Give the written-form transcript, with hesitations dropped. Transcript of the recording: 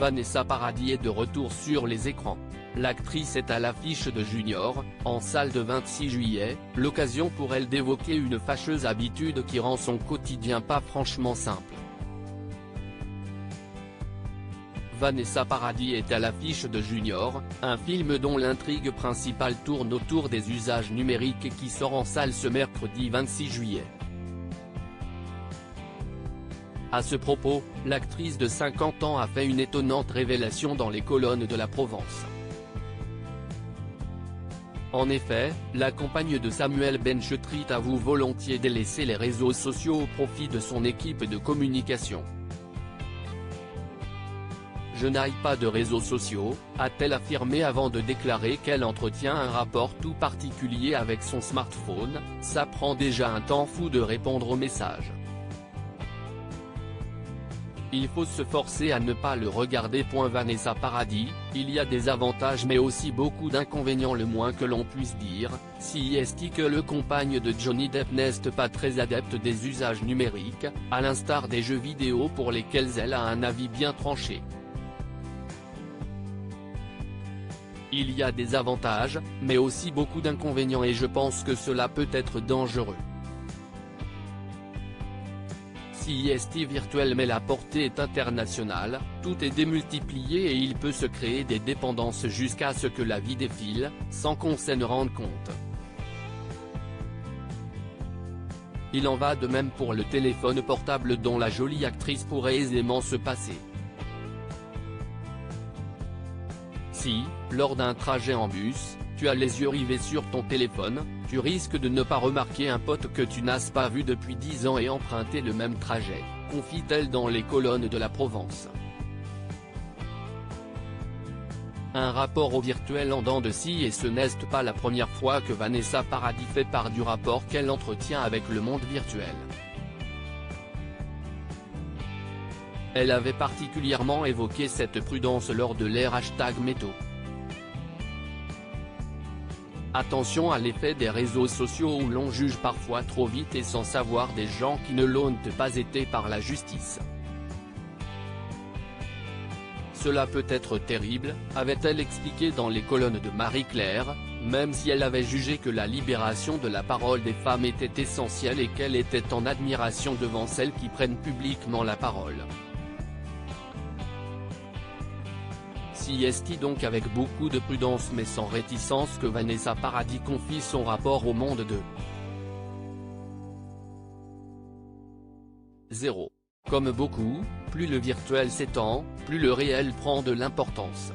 Vanessa Paradis est de retour sur les écrans. L'actrice est à l'affiche de Junior, en salle de 26 juillet, l'occasion pour elle d'évoquer une fâcheuse habitude qui rend son quotidien pas franchement simple. Vanessa Paradis est à l'affiche de Junior, un film dont l'intrigue principale tourne autour des usages numériques et qui sort en salle ce mercredi 26 juillet. À ce propos, l'actrice de 50 ans a fait une étonnante révélation dans les colonnes de la Provence. En effet, la compagne de Samuel Benchetrit avoue volontiers délaisser les réseaux sociaux au profit de son équipe de communication. « Je n'aille pas de réseaux sociaux », a-t-elle affirmé avant de déclarer qu'elle entretient un rapport tout particulier avec son smartphone, ça prend déjà un temps fou de répondre aux messages. Il faut se forcer à ne pas le regarder. Vanessa Paradis, il y a des avantages mais aussi beaucoup d'inconvénients. Le moins que l'on puisse dire, si est que le compagne de Johnny Depp n'est pas très adepte des usages numériques, à l'instar des jeux vidéo pour lesquels elle a un avis bien tranché. Il y a des avantages, mais aussi beaucoup d'inconvénients et je pense que cela peut être dangereux. Si virtuel mais la portée est internationale, tout est démultiplié et il peut se créer des dépendances jusqu'à ce que la vie défile, sans qu'on s'en rende compte. Il en va de même pour le téléphone portable dont la jolie actrice pourrait aisément se passer. Si, lors d'un trajet en bus, tu as les yeux rivés sur ton téléphone, tu risques de ne pas remarquer un pote que tu n'as pas vu depuis 10 ans et emprunter le même trajet, confie-t-elle dans les colonnes de la Provence. Un rapport au virtuel en dents de scie et ce n'est pas la première fois que Vanessa Paradis fait part du rapport qu'elle entretient avec le monde virtuel. Elle avait particulièrement évoqué cette prudence lors de l'ère #Méto. Attention à l'effet des réseaux sociaux où l'on juge parfois trop vite et sans savoir des gens qui ne l'ont pas été par la justice. Cela peut être terrible, avait-elle expliqué dans les colonnes de Marie-Claire, même si elle avait jugé que la libération de la parole des femmes était essentielle et qu'elle était en admiration devant celles qui prennent publiquement la parole. C'est donc avec beaucoup de prudence mais sans réticence que Vanessa Paradis confie son rapport au monde de 0. Comme beaucoup, plus le virtuel s'étend, plus le réel prend de l'importance.